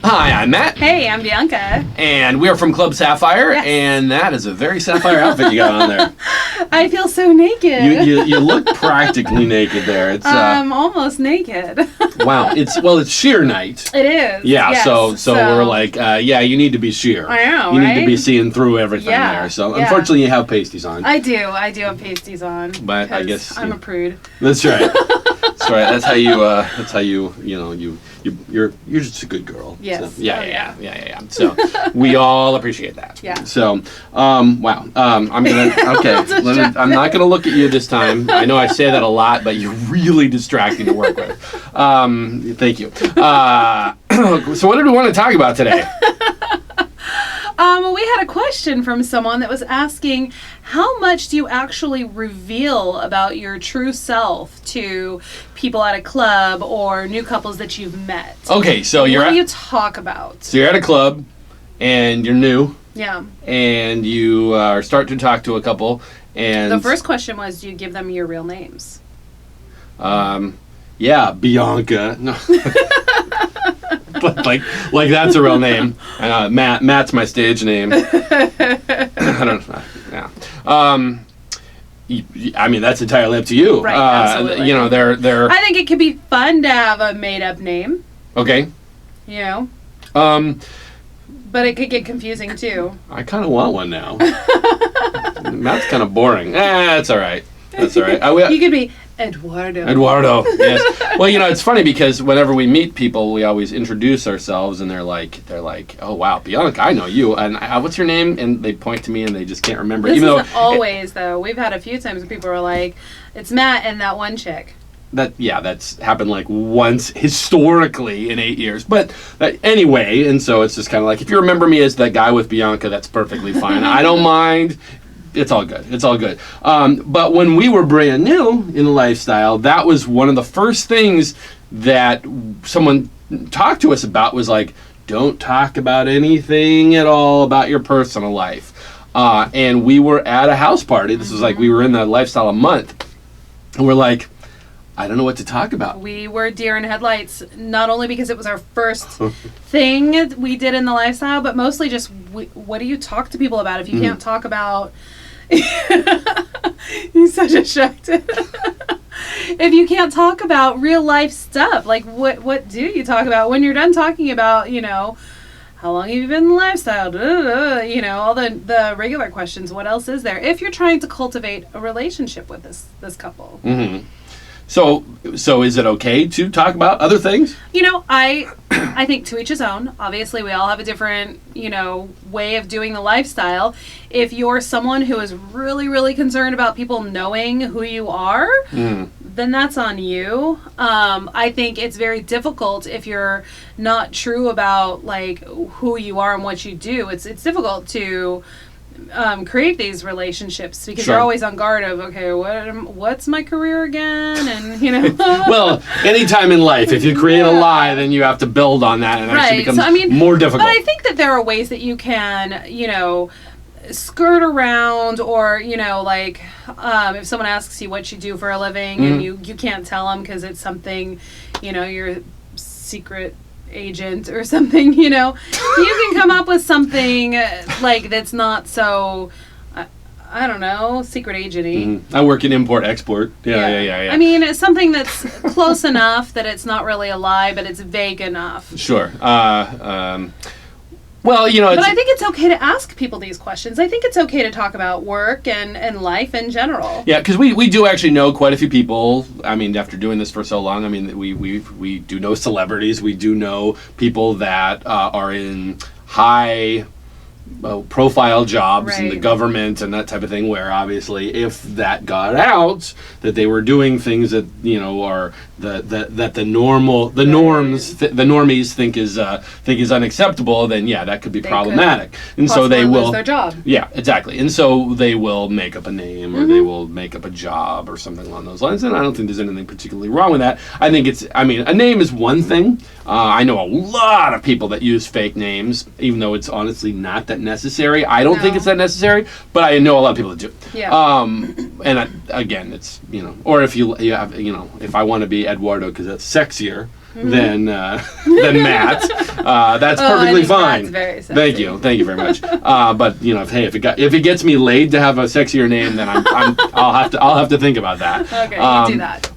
Hi, I'm Matt. Hey, I'm Bianca. And we're from Club Sapphire, Yes. And that is a very sapphire outfit you got on there. I feel so naked. You look practically naked there. It's I'm almost naked. wow. It's sheer night. It is. Yeah, yes. so we're like, you need to be sheer. I know, You need right? to be seeing through everything Yeah, there. So yeah. unfortunately, you have pasties on. I do have pasties on. But I 'cause guess I'm a prude. That's right. That's right. That's how you. You're just a good girl. Yes. So, yeah. Oh, yeah. So we all appreciate that. Yeah. So, wow. I'm gonna. Okay. I'm not gonna look at you this time. I know I say that a lot, but you're really distracting to work with. Thank you. So what did we want to talk about today? We had a question from someone that was asking, how much do you actually reveal about your true self to people at a club or new couples that you've met? Okay, so what do you talk about? So you're at a club, and you're new. Yeah. And you are starting to talk to a couple, and The first question was, do you give them your real names? Yeah, Bianca. No. like that's a real name. Matt's my stage name. I don't know. Yeah. I mean, that's entirely up to you. Right, absolutely. They're I think it could be fun to have a made-up name, okay. you know, Um, but it could get confusing too. I kind of want one now. Matt's kind of boring. That's all right. That's all right. You could be Eduardo. Eduardo, yes. Well, it's funny because whenever we meet people, we always introduce ourselves, and they're like, oh wow, Bianca, I know you, and what's your name? And they point to me, and they just can't remember. This even isn't though always though. We've had a few times where people are like, "It's Matt and that one chick." That's happened like once historically in 8 years. But anyway, and so it's just kind of like, if you remember me as that guy with Bianca, that's perfectly fine. I don't mind. It's all good. It's all good. But when we were brand new in the lifestyle, that was one of the first things that someone talked to us about was like, don't talk about anything at all about your personal life. And we were at a house party. This was like, we were in the lifestyle a month. And we're like, I don't know what to talk about. We were deer in headlights, not only because it was our first thing we did in the lifestyle, but mostly just what do you talk to people about if you can't talk about... He's such a shucked. If you can't talk about real life stuff, like what do you talk about when you're done talking about, how long have you been in the lifestyle? All the regular questions. What else is there? If you're trying to cultivate a relationship with this couple. Mm-hmm. So is it okay to talk about other things? I think to each his own. Obviously, we all have a different, way of doing the lifestyle. If you're someone who is really, really concerned about people knowing who you are, then that's on you. I think it's very difficult if you're not true about like who you are and what you do. It's difficult to create these relationships because you're always on guard of, okay, what's my career again? And well, anytime in life, if you create a lie, then you have to build on that, and it actually becomes more difficult. But I think that there are ways that you can, skirt around, or if someone asks you what you do for a living and you can't tell them because it's something, you're a secret agent or something, you can come up with something like that's not so I don't know, secret agenty. I work in import-export. Yeah. I mean, it's something that's close enough that it's not really a lie, but it's vague enough. Sure. But I think it's okay to ask people these questions. I think it's okay to talk about work and life in general. Yeah, because we do actually know quite a few people. I mean, after doing this for so long, I mean, we do know celebrities. We do know people that are in high profile jobs in the government and that type of thing, where obviously if that got out that they were doing things that are that the normies think is unacceptable, then that could be problematic, and so they will lose their job. Yeah, exactly, and so they will make up a name or they will make up a job or something along those lines, and I don't think there's anything particularly wrong with that. I think a name is one thing. I know a lot of people that use fake names, even though it's honestly not that necessary. I don't think it's that necessary, but I know a lot of people that do. Yeah. Again, it's or if you have if I want to be Eduardo because that's sexier, than Matt. That's perfectly fine. Very sexy. Thank you very much. But if it gets me laid to have a sexier name, then I'll have to think about that. Okay, you do that.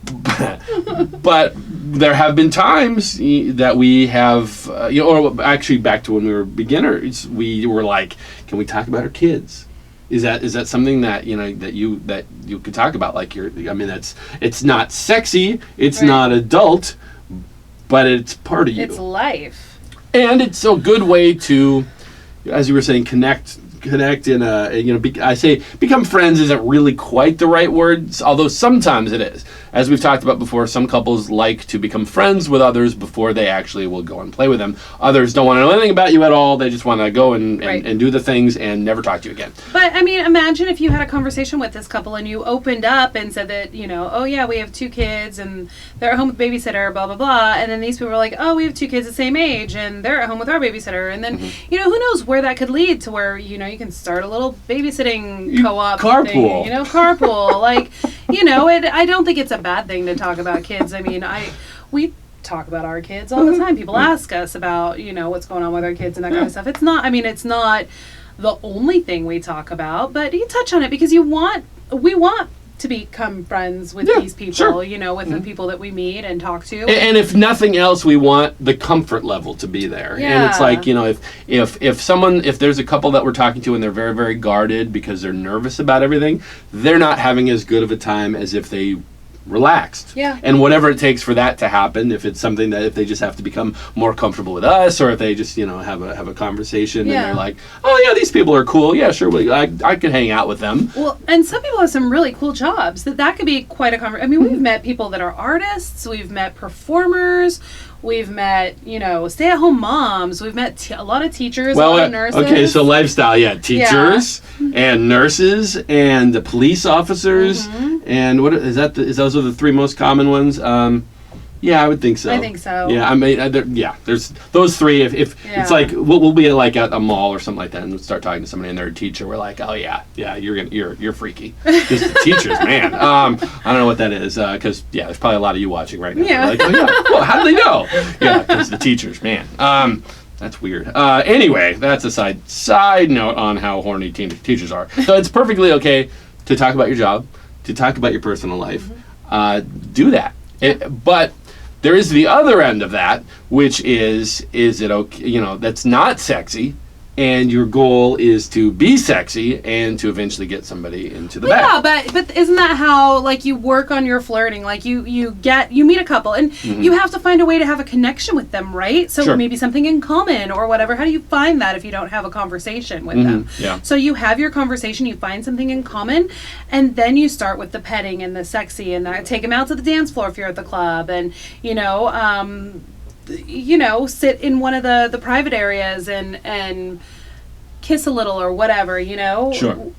But there have been times that we have, or actually back to when we were beginners, we were like, can we talk about our kids? Is that something that that you could talk about? Like it's not sexy, it's not adult, but it's part of you. It's life, and it's a good way to, as you were saying, connect in I say become friends isn't really quite the right word, although sometimes it is. As we've talked about before, some couples like to become friends with others before they actually will go and play with them. Others don't want to know anything about you at all. They just want to go and do the things and never talk to you again. But I mean, imagine if you had a conversation with this couple and you opened up and said that, oh yeah, we have 2 kids and they're at home with babysitter, blah, blah, blah. And then these people were like, oh, we have 2 kids the same age and they're at home with our babysitter. And then, who knows where that could lead to where, you can start a little babysitting co-op carpool thing, carpool. I don't think it's a bad thing to talk about kids. I mean, we talk about our kids all the time. People ask us about, what's going on with our kids and that kind of stuff. It's not the only thing we talk about, but you touch on it because we want to become friends with these people, with the people that we meet and talk to. And if nothing else, we want the comfort level to be there. Yeah. And it's like, if there's a couple that we're talking to and they're very, very guarded because they're nervous about everything, they're not having as good of a time as if they relaxed. Yeah. And whatever it takes for that to happen, if it's something that if they just have to become more comfortable with us, or if they just have a conversation and they're like, oh yeah, these people are cool, yeah, sure, I could hang out with them. Well, and some people have some really cool jobs that could be quite a conversation. I mean, we've met people that are artists, we've met performers, we've met, stay-at-home moms. We've met a lot of teachers, a lot of nurses. Okay, so lifestyle, teachers and nurses and the police officers, and what is that? Those are the 3 most common ones. Yeah, I would think so. I think so. Yeah, I mean, there's those 3. If it's like we'll be like at a mall or something like that, and we'll start talking to somebody and they're a teacher, we're like, oh yeah, you're freaky. Just the teachers, man. I don't know what that is, because there's probably a lot of you watching right now. Yeah. Like, oh, yeah. Well, how do they know? Yeah, because the teachers, man. That's weird. Anyway, that's a side note on how horny teachers are. So it's perfectly okay to talk about your job, to talk about your personal life. Do that. But there is the other end of that, which is it okay? That's not sexy, and your goal is to be sexy and to eventually get somebody into the bed. Yeah, but isn't that how you work on your flirting? Like you meet a couple and you have to find a way to have a connection with them, right? So maybe something in common or whatever. How do you find that if you don't have a conversation with them? Yeah. So you have your conversation, you find something in common, and then you start with the petting and the sexy and take them out to the dance floor if you're at the club, and sit in one of the private areas and kiss a little or whatever, Sure.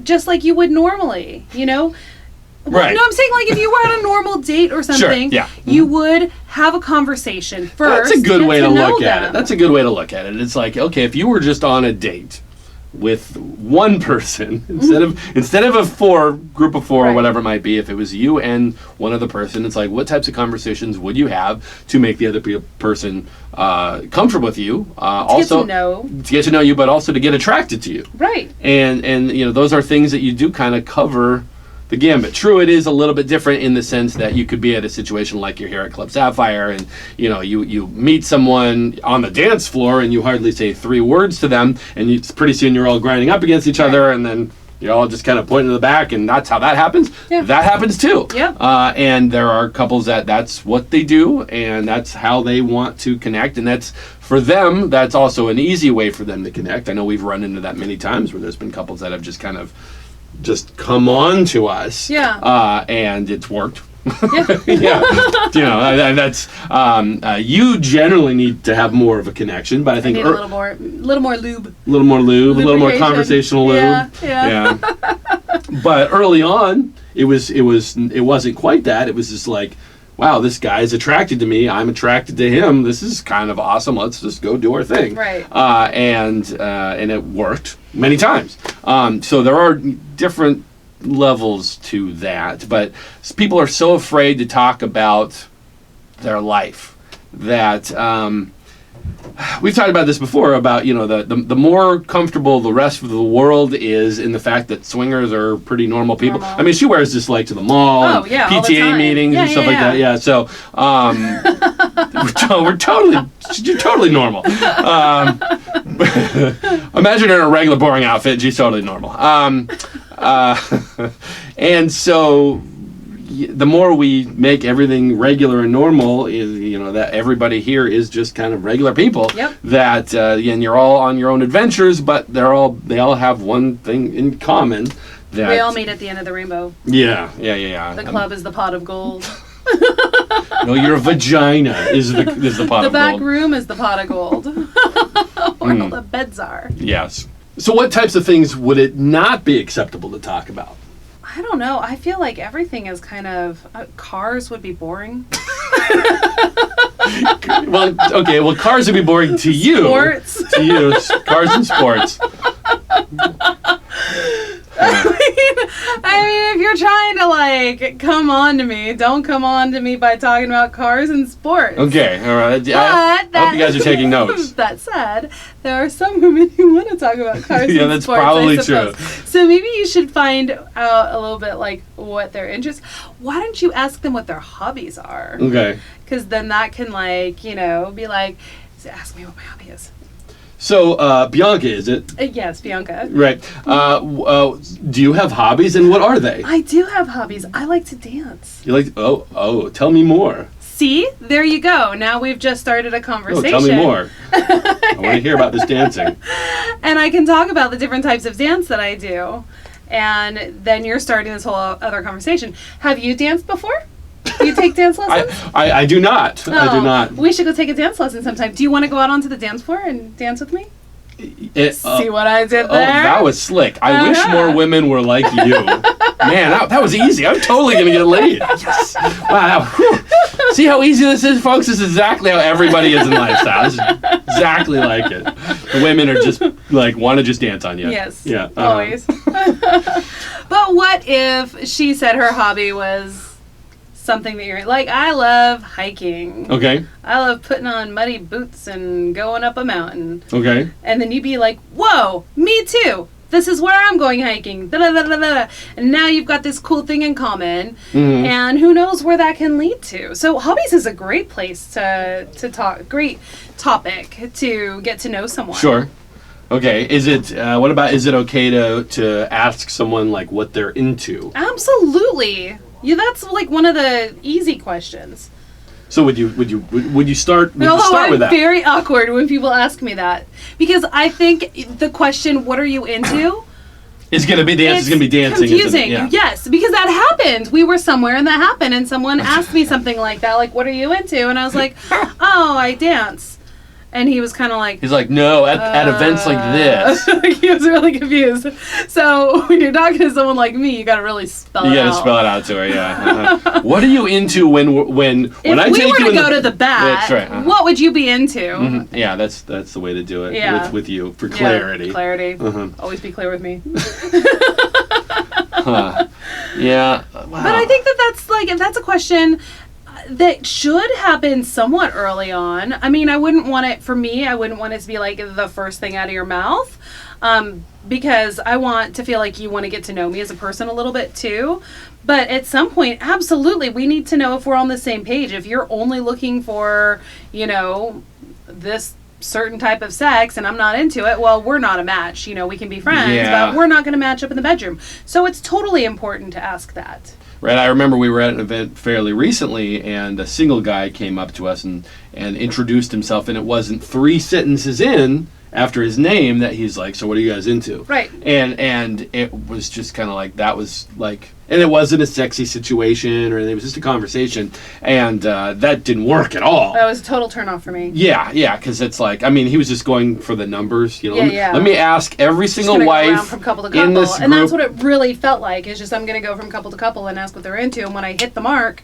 Just like you would normally, Right. No, I'm saying if you were on a normal date or something, you would have a conversation first. That's a good way to look at it. That's a good way to look at it. It's like, okay, if you were just on a date with one person instead of a group of 4 or whatever it might be, if it was you and one other person, it's like, what types of conversations would you have to make the other person comfortable with you, also to get to know you, but also to get attracted to you, right? And those are things that you do kind of cover the gambit. True, it is a little bit different in the sense that you could be at a situation like you're here at Club Sapphire, and you meet someone on the dance floor and you hardly say 3 words to them, and pretty soon you're all grinding up against each other, and then you're all just kind of pointing to the back, and that's how that happens. Yeah. That happens too. Yeah. And there are couples that's what they do, and that's how they want to connect, and that's for them. That's also an easy way for them to connect. I know we've run into that many times where there's been couples that have just kind of come on to us, and it's worked. That's you generally need to have more of a connection, but I think a little more lube, a little more conversational lube. Yeah. But early on, it wasn't quite that. It was just like, wow, this guy is attracted to me. I'm attracted to him. This is kind of awesome. Let's just go do our thing. Right. And it worked many times. So there are different levels to that, but people are so afraid to talk about their life. That we've talked about this before about, you know, the more comfortable the rest of the world is in the fact that swingers are pretty normal people. I mean, she wears this like to the mall, all the PTA time. meetings and stuff like that. Yeah, so you're totally normal. Imagine her in a regular boring outfit. She's totally normal. And so the more we make everything regular and normal, is, you know, that everybody here is just kind of regular people. Yep. That and you're all on your own adventures, but they all have one thing in common. That We all meet at the end of the rainbow. Yeah. The club is the pot of gold. No, your vagina is the pot The of back gold. room is the pot of gold. Where all the beds are. Yes. So what types of things would it not be acceptable to talk about? I don't know. I feel like everything is kind of... cars would be boring. Well, okay. Well, cars would be boring to you. Sports. To you, cars and sports. I mean, if you're trying to, like, come on to me, don't come on to me by talking about cars and sports. Okay, all right. I hope you guys are taking notes. That said, there are some women who want to talk about cars Yeah, and that's sports, probably I suppose. true. So maybe you should find out a little bit, like, what their interests... Why don't you ask them what their hobbies are? Okay. Because then that can, like, you know, be like, ask me what my hobby is. So, Bianca, is it? Yes, Bianca. Right. Do you have hobbies, and what are they? I do have hobbies. I like to dance. You like? Oh, tell me more. See? There you go. Now we've just started a Oh, conversation. tell me more. I want to hear about this dancing. And I can talk about the different types of dance that I do. And then you're starting this whole other conversation. Have you danced before? Do you take dance lessons? I do not. I do not. We should go take a dance lesson sometime. Do you want to go out onto the dance floor and dance with me? See what I did there? Oh, that was slick. I wish more women were like you. Man, that was easy. I'm totally going to get laid. Yes. Wow. Whew. See how easy this is, folks? This is exactly how everybody is in lifestyle. This is exactly like it. The women are just, like, want to just dance on you. Yes. Yeah. Always. But what if she said her hobby was something that you're like? I love hiking. Okay. I love putting on muddy boots and going up a mountain. Okay. And then you'd be like, whoa, me too. This is where I'm going hiking. Da, da, da, da, da. And now you've got this cool thing in common. Mm-hmm. And who knows where that can lead to. So hobbies is a great place to talk, great topic to get to know someone. Sure. Okay. Is it? What about? Is it okay to ask someone like what they're into? Absolutely. Yeah, that's like one of the easy questions. So would you start? Would you Although start I'm with that? very awkward when people ask me that, because I think the question, "What are you into?" It's gonna be the answer's gonna be dancing. isn't it? Confusing. Yeah. Yes, because that happened. We were somewhere and that happened, and someone asked me something like that, like, "What are you into?" And I was like, "Oh, I dance." And he was kind of like... He's like, no, at events like this. He was really confused. So when you're talking to someone like me, you got to really spell it out. You gotta spell it out to her, yeah. Uh-huh. What are you into when If I we take were you to in go to the bat, That's right. Uh-huh. what would you be into? Mhm. Yeah, that's the way to do it. Yeah. With you for clarity. Yeah, clarity. Uh-huh. Always be clear with me. Huh. Yeah. Wow. But I think that's a question that should happen somewhat early on. I mean, I wouldn't want it to be like the first thing out of your mouth, because I want to feel like you want to get to know me as a person a little bit too. But at some point, absolutely, we need to know if we're on the same page. If you're only looking for, this certain type of sex and I'm not into it, well, we're not a match. We can be friends, but we're not going to match up in the bedroom. So it's totally important to ask that. Right, I remember we were at an event fairly recently, and a single guy came up to us and introduced himself, and it wasn't 3 sentences in after his name that he's like, so what are you guys into? Right. And it was just kind of like, that was like, and it wasn't a sexy situation, or it was just a conversation, and that didn't work at all. That was a total turn off for me. Yeah, because it's like, I mean, he was just going for the numbers, Yeah. Let me ask every single Just gonna wife go around from couple to couple, in this group. and that's what it really felt like. It's just I'm going to go from couple to couple and ask what they're into, and when I hit the mark,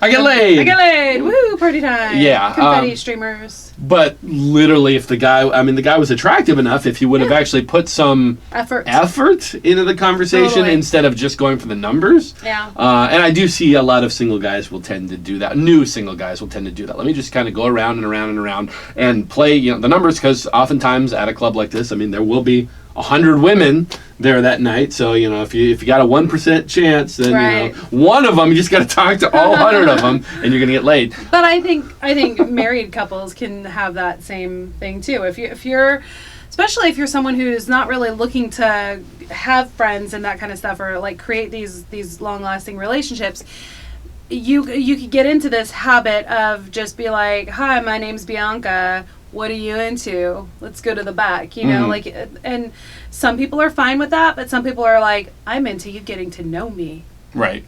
I get laid. I get laid. Woo, party time. Yeah, Confetti streamers. But literally, if the guy was attractive enough, if he would have actually put some Effort into the conversation Totally. instead of just going for the numbers. Yeah. And I do see a lot of single guys will tend to do that. New single guys will tend to do that. Let me just kind of go around and around and around and play, the numbers, because oftentimes at a club like this, I mean, there will be 100 women there that night. So, if you got a 1% chance, then Right. one of them, you just got to talk to all 100 of them, and you're gonna get laid. But I think married couples can have that same thing too. If you're especially if you're someone who's not really looking to have friends and that kind of stuff, or like create these long-lasting relationships, you could get into this habit of just be like, "Hi, my name's Bianca. What are you into? Let's go to the back," like, and some people are fine with that, but some people are like, "I'm into you getting to know me." Right.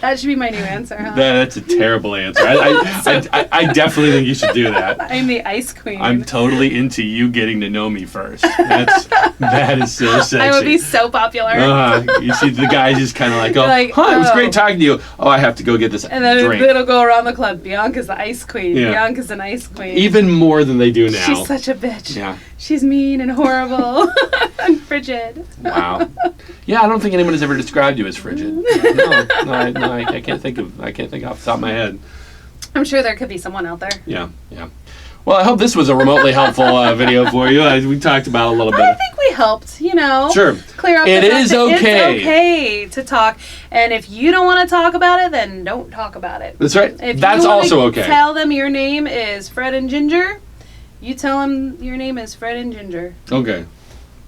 That should be my new answer, huh? That's a terrible answer. I definitely think you should do that. I'm the ice queen. I'm totally into you getting to know me first. That is so sexy. I would be so popular. You see the guys just kind of like, "Oh, Like, huh, it was oh. great talking to you. Oh, I have to go get this And then drink." it'll go around the club. Bianca's the ice queen. Yeah. Bianca's an ice queen. Even more than they do now. She's such a bitch. Yeah. She's mean and horrible and frigid. Wow. Yeah, I don't think anyone has ever described you as frigid. No, I can't think off the top of my head. I'm sure there could be someone out there. Yeah. Well, I hope this was a remotely helpful video for you. We talked about a little bit. I think we helped, Sure. clear up It the fact is that okay. It's okay to talk. And if you don't want to talk about it, then don't talk about it. That's right. If That's you wanna also okay. tell them your name is Fred and Ginger, you tell them your name is Fred and Ginger. Okay.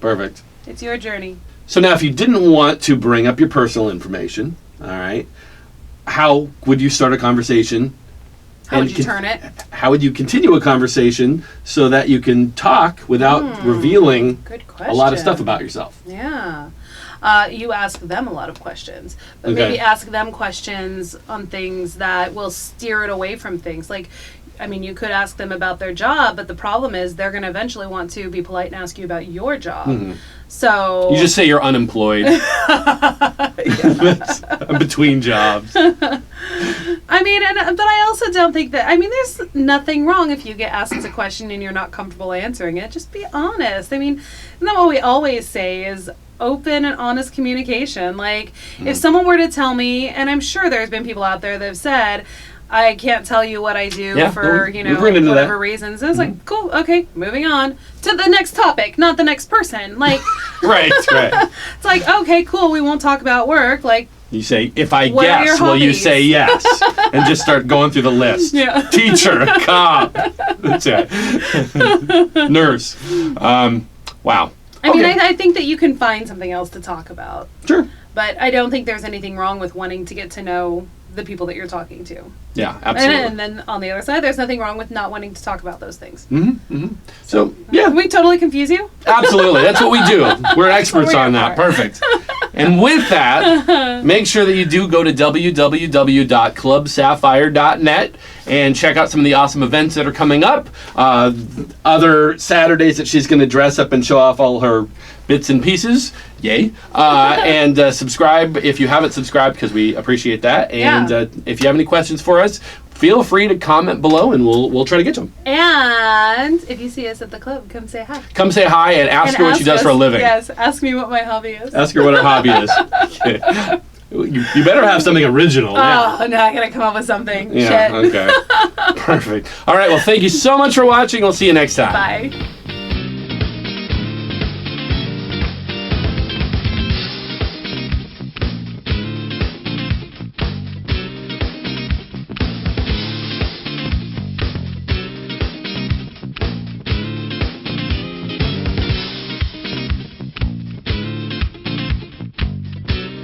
Perfect. It's your journey. So now, if you didn't want to bring up your personal information, all right, how would you start a conversation? How would you turn it? How would you continue a conversation so that you can talk without revealing Good question. a lot of stuff about yourself? Yeah. You ask them a lot of questions, but Okay. maybe ask them questions on things that will steer it away from things. Like, I mean, you could ask them about their job, but the problem is they're going to eventually want to be polite and ask you about your job. So You just say you're unemployed. I'm between jobs. I mean, but I also don't think that, there's nothing wrong if you get asked a question and you're not comfortable answering it. Just be honest. I mean, isn't that what we always say is open and honest communication? Like, if someone were to tell me, and I'm sure there's been people out there that have said, I can't tell you what I do for, whatever reasons. And it's like, cool, okay, moving on to the next topic, not the next person. Like, Right. it's like, okay, cool, we won't talk about work. Like, You say, "If I What are your guess, will you hobbies?" say yes?" And just start going through the list. Yeah. Teacher, cop, that's it. Nurse. Wow. I think that you can find something else to talk about. Sure. But I don't think there's anything wrong with wanting to get to know the people that you're talking to. Yeah, absolutely. And then on the other side, there's nothing wrong with not wanting to talk about those things. So, yeah. Can we totally confuse you? Absolutely. That's what we do. We're experts we're on here that. for. Perfect. And with that, make sure that you do go to www.clubsapphire.net and check out some of the awesome events that are coming up. Other Saturdays that she's going to dress up and show off all her bits and pieces. Yay. And subscribe if you haven't subscribed, because we appreciate that. And if you have any questions for us, feel free to comment below and we'll try to get to them. And if you see us at the club, come say hi. Come say hi and ask her what she does for a living. Yes, ask me what my hobby is. Ask her what her hobby is. Okay. You better have something original now. Oh, now I gotta come up with something. Yeah, Shit. okay. Perfect. All right, well, thank you so much for watching. We'll see you next time. Bye.